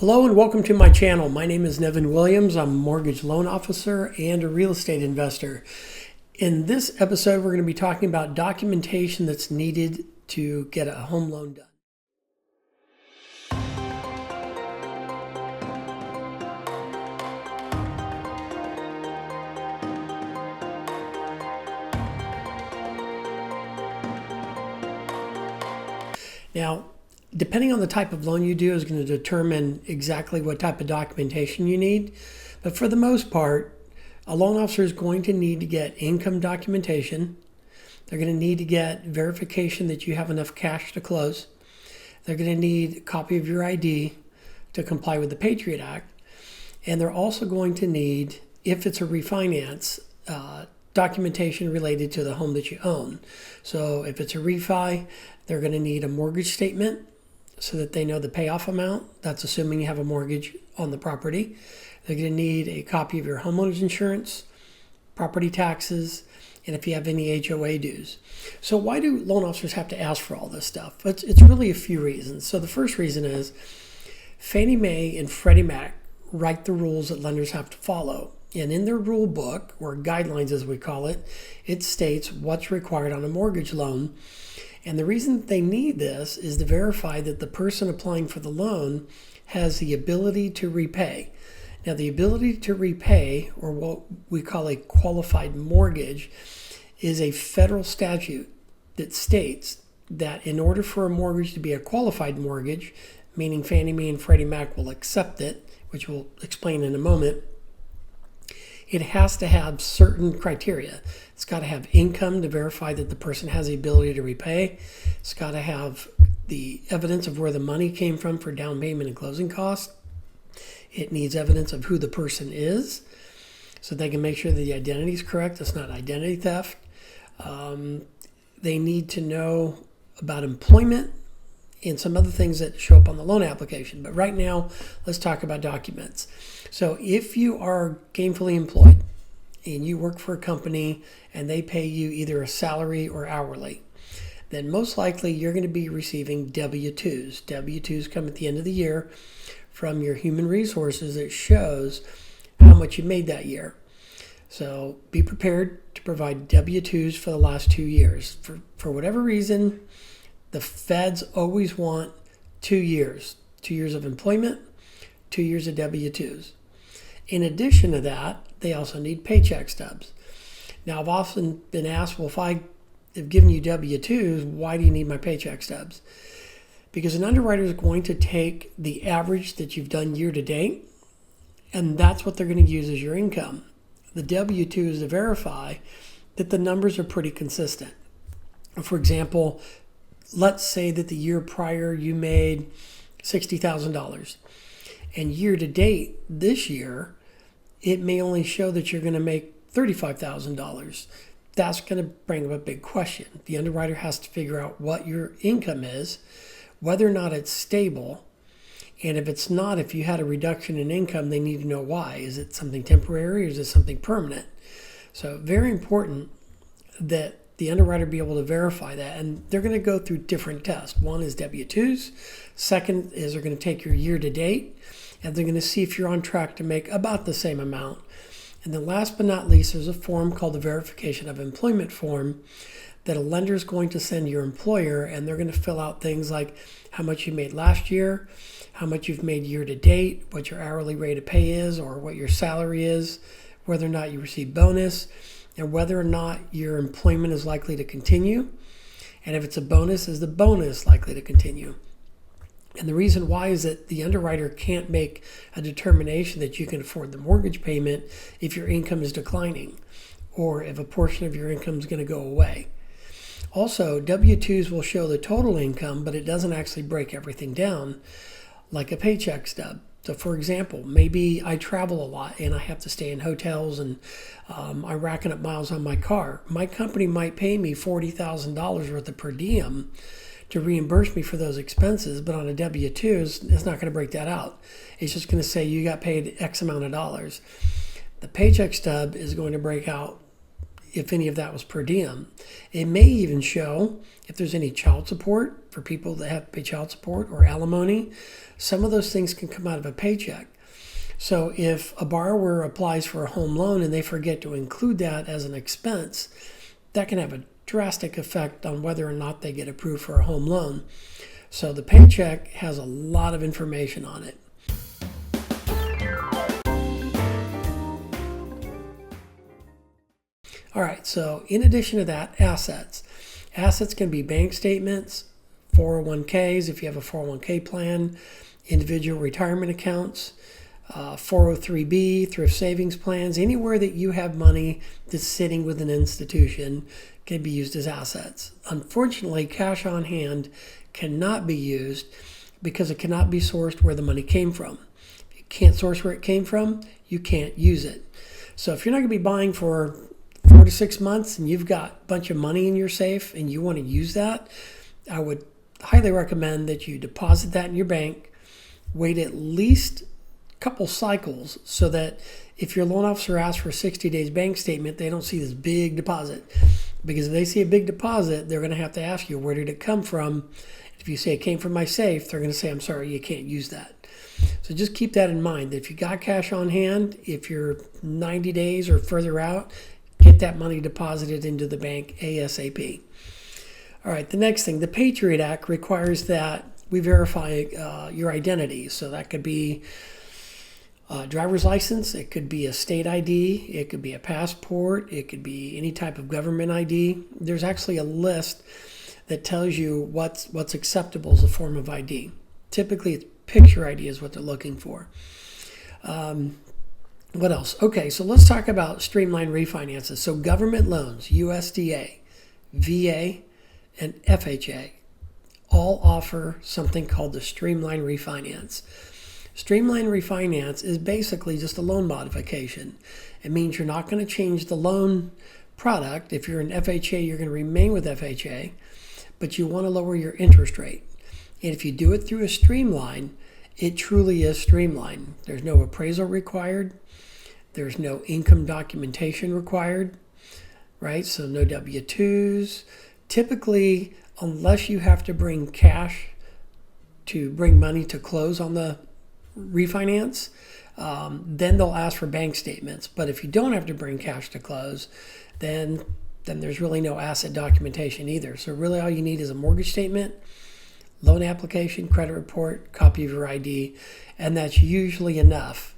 Hello and welcome to my channel. My name is Nevin Williams. I'm a mortgage loan officer and a real estate investor. In this episode, we're going to be talking about documentation that's needed to get a home loan done. Now, depending on the type of loan you do is going to determine exactly what type of documentation you need. But for the most part, a loan officer is going to need to get income documentation. They're going to need to get verification that you have enough cash to close. They're going to need a copy of your ID to comply with the Patriot Act. And they're also going to need, if it's a refinance, documentation related to the home that you own. So if it's a refi, they're going to need a mortgage statement so that they know the payoff amount. That's assuming you have a mortgage on the property. They're going to need a copy of your homeowner's insurance, property taxes, and if you have any HOA dues. So why do loan officers have to ask for all this stuff? It's really a few reasons. So the first reason is Fannie Mae and Freddie Mac write the rules that lenders have to follow. And in their rule book, or guidelines as we call it, it states what's required on a mortgage loan. And the reason that they need this is to verify that the person applying for the loan has the ability to repay. Now, the ability to repay, or what we call a qualified mortgage, is a federal statute that states that in order for a mortgage to be a qualified mortgage, meaning Fannie Mae and Freddie Mac will accept it, which we'll explain in a moment, it has to have certain criteria. It's got to have income to verify that the person has the ability to repay. It's got to have the evidence of where the money came from for down payment and closing costs. It needs evidence of who the person is so they can make sure that the identity is correct. It's not identity theft. They need to know about employment and some other things that show up on the loan application. But right now, let's talk about documents. So if you are gainfully employed and you work for a company and they pay you either a salary or hourly, then most likely you're going to be receiving W-2s. W-2s come at the end of the year from your human resources that shows how much you made that year. So be prepared to provide W-2s for the last 2 years. For whatever reason, the feds always want 2 years. 2 years of employment, 2 years of W-2s. In addition to that, they also need paycheck stubs. Now, I've often been asked, well, if I have given you W-2s, why do you need my paycheck stubs? Because an underwriter is going to take the average that you've done year to date, and that's what they're going to use as your income. The W-2 is to verify that the numbers are pretty consistent. For example, let's say that the year prior you made $60,000. And year to date this year, it may only show that you're going to make $35,000. That's going to bring up a big question. The underwriter has to figure out what your income is, whether or not it's stable. And if it's not, if you had a reduction in income, they need to know why. Is it something temporary or is it something permanent? So very important that the underwriter be able to verify that. And they're going to go through different tests. One is W-2s. Second is they're going to take your year to date, and they're going to see if you're on track to make about the same amount. And then last but not least, there's a form called the Verification of Employment form that a lender is going to send your employer, and they're going to fill out things like how much you made last year, how much you've made year to date, what your hourly rate of pay is, or what your salary is, whether or not you receive bonus, and whether or not your employment is likely to continue. And if it's a bonus, is the bonus likely to continue? And the reason why is that the underwriter can't make a determination that you can afford the mortgage payment if your income is declining or if a portion of your income is going to go away. Also, W-2s will show the total income, but it doesn't actually break everything down like a paycheck stub. So for example, maybe I travel a lot and I have to stay in hotels and I'm racking up miles on my car. My company might pay me $40,000 worth of per diem to reimburse me for those expenses, but on a W-2, it's not going to break that out. It's just going to say you got paid X amount of dollars. The paycheck stub is going to break out if any of that was per diem. It may even show if there's any child support for people that have to pay child support or alimony. Some of those things can come out of a paycheck. So if a borrower applies for a home loan and they forget to include that as an expense, that can have a drastic effect on whether or not they get approved for a home loan. So the paycheck has a lot of information on it. All right, so in addition to that, assets. Assets can be bank statements, 401ks if you have a 401k plan, individual retirement accounts, 403b, thrift savings plans. Anywhere that you have money that's sitting with an institution can be used as assets. Unfortunately, cash on hand cannot be used because it cannot be sourced where the money came from. If you can't source where it came from, you can't use it. So if you're not going to be buying for 4 to 6 months and you've got a bunch of money in your safe and you want to use that, I would highly recommend that you deposit that in your bank, wait at least a couple cycles so that if your loan officer asks for a 60 days bank statement, they don't see this big deposit. Because if they see a big deposit, they're going to have to ask you, where did it come from? If you say it came from my safe, they're going to say, I'm sorry, you can't use that. So just keep that in mind. That if you got cash on hand, if you're 90 days or further out, get that money deposited into the bank ASAP. All right, the next thing, the Patriot Act requires that we verify your identity. So that could be a driver's license, it could be a state ID, it could be a passport, it could be any type of government ID. There's actually a list that tells you what's acceptable as a form of ID. Typically, it's picture ID is what they're looking for. What else? Okay, so let's talk about streamlined refinances. So government loans, USDA, VA, and FHA all offer something called the streamlined refinance. Streamlined refinance is basically just a loan modification. It means you're not going to change the loan product. If you're an FHA, you're going to remain with FHA, but you want to lower your interest rate. And if you do it through a streamline, it truly is streamlined. There's no appraisal required. There's no income documentation required, right? So no W-2s. Typically, unless you have to bring cash to bring money to close on the refinance, then they'll ask for bank statements. But if you don't have to bring cash to close, then there's really no asset documentation either. So really all you need is a mortgage statement, loan application, credit report, copy of your ID, and that's usually enough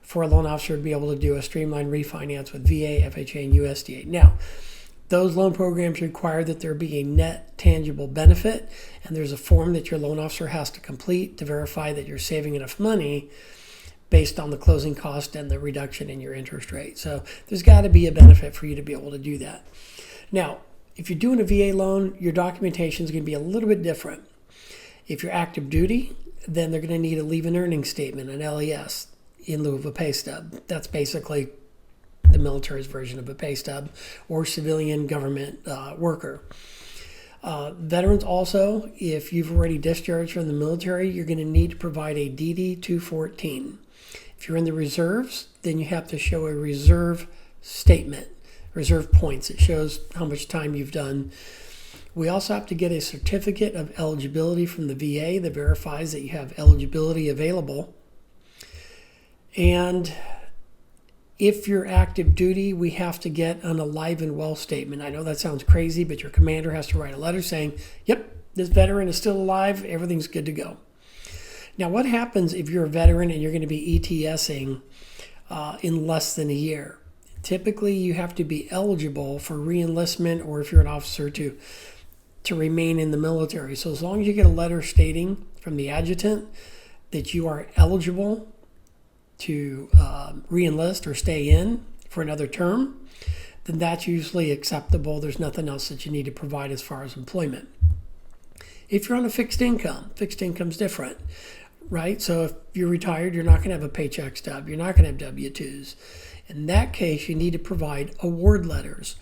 for a loan officer to be able to do a streamlined refinance with VA, FHA, and USDA. Now, those loan programs require that there be a net tangible benefit, and there's a form that your loan officer has to complete to verify that you're saving enough money based on the closing cost and the reduction in your interest rate. So there's got to be a benefit for you to be able to do that. Now, if you're doing a VA loan, your documentation is going to be a little bit different. If you're active duty, then they're going to need a leave and earnings statement, an LES, in lieu of a pay stub. That's basically the military's version of a pay stub, or civilian government worker. Veterans also, if you've already discharged from the military, you're going to need to provide a DD-214. If you're in the reserves, then you have to show a reserve statement, reserve points. It shows how much time you've done. We also have to get a certificate of eligibility from the VA that verifies that you have eligibility available. And if you're active duty, we have to get an alive and well statement. I know that sounds crazy, but your commander has to write a letter saying, yep, this veteran is still alive, everything's good to go. Now, what happens if you're a veteran and you're going to be ETSing in less than a year? Typically, you have to be eligible for re-enlistment, or if you're an officer, to remain in the military. So as long as you get a letter stating from the adjutant that you are eligible to re-enlist or stay in for another term, then that's usually acceptable. There's nothing else that you need to provide as far as employment. If you're on a fixed income's different, right? So if you're retired, you're not going to have a paycheck stub. You're not going to have W-2s. In that case, you need to provide award letters.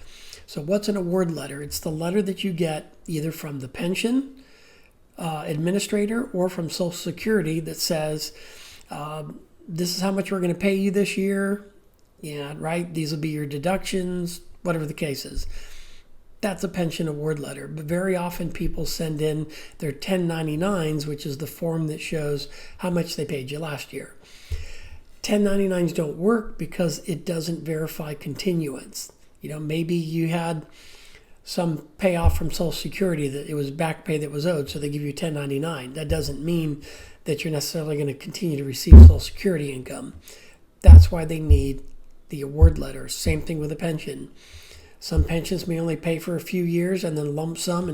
So what's an award letter? It's the letter that you get either from the pension administrator or from Social Security that says, this is how much we're going to pay you this year. Yeah, right? These will be your deductions, whatever the case is. That's a pension award letter. But very often people send in their 1099s, which is the form that shows how much they paid you last year. 1099s don't work because it doesn't verify continuance. Maybe you had some payoff from Social Security that it was back pay that was owed, so they give you 1099. That doesn't mean that you're necessarily going to continue to receive Social Security income. That's why they need the award letter. Same thing with a pension. Some pensions may only pay for a few years and then lump sum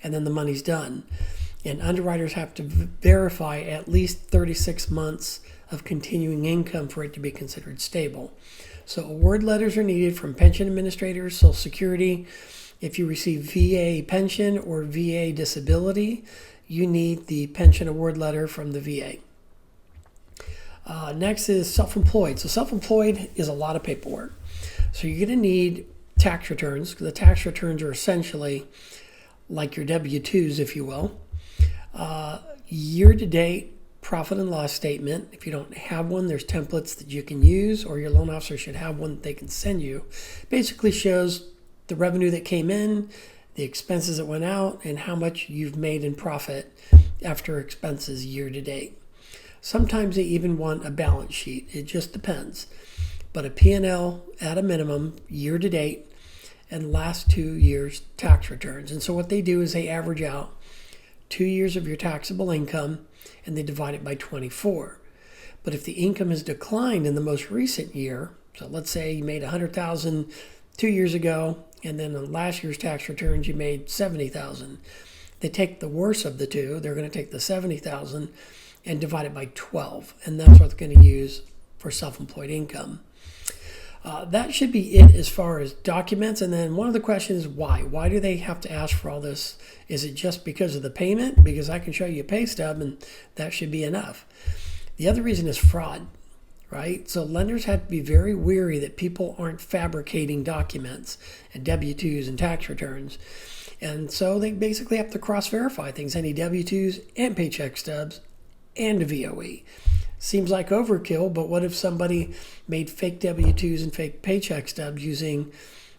and then the money's done. And underwriters have to verify at least 36 months of continuing income for it to be considered stable. So award letters are needed from pension administrators, Social Security. If you receive VA pension or VA disability, you need the pension award letter from the VA. Next is self-employed. So self-employed is a lot of paperwork. So you're going to need tax returns, because the tax returns are essentially like your W-2s, if you will. Year-to-date profit and loss statement. If you don't have one, there's templates that you can use, or your loan officer should have one that they can send you. Basically shows the revenue that came in, the expenses that went out, and how much you've made in profit after expenses year-to-date. Sometimes they even want a balance sheet. It just depends. But a P&L at a minimum, year-to-date, and last 2 years' tax returns. And so what they do is they average out 2 years of your taxable income, and they divide it by 24. But if the income has declined in the most recent year, so let's say you made $100,000 2 years ago, and then on last year's tax returns you made $70,000. They take the worst of the two. They're going to take the $70,000 and divide it by 12, and that's what they're going to use for self-employed income. That should be it as far as documents. And then one of the questions is why? Why do they have to ask for all this? Is it just because of the payment? Because I can show you a pay stub and that should be enough. The other reason is fraud, right? So lenders have to be very wary that people aren't fabricating documents and W-2s and tax returns. And so they basically have to cross-verify things, any W-2s and paycheck stubs and a VOE. Seems like overkill, but what if somebody made fake W-2s and fake paycheck stubs using,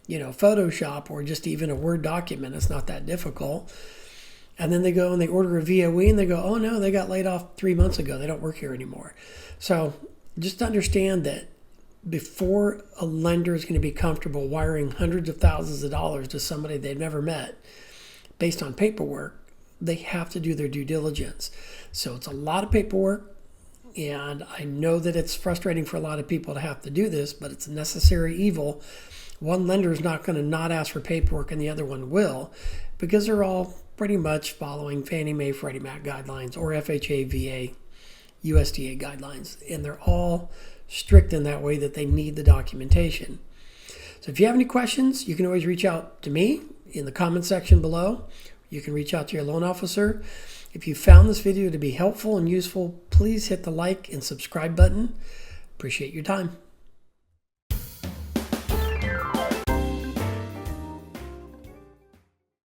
Photoshop or just even a Word document? It's not that difficult. And then they go and they order a VOE and they go, oh no, they got laid off 3 months ago. They don't work here anymore. So just understand that before a lender is going to be comfortable wiring hundreds of thousands of dollars to somebody they've never met based on paperwork, they have to do their due diligence. So it's a lot of paperwork. And I know that it's frustrating for a lot of people to have to do this, but it's a necessary evil. One lender is not going to not ask for paperwork and the other one will, because they're all pretty much following Fannie Mae, Freddie Mac guidelines or FHA, VA, USDA guidelines. And they're all strict in that way that they need the documentation. So if you have any questions, you can always reach out to me in the comment section below. You can reach out to your loan officer. If you found this video to be helpful and useful, please hit the like and subscribe button. Appreciate your time.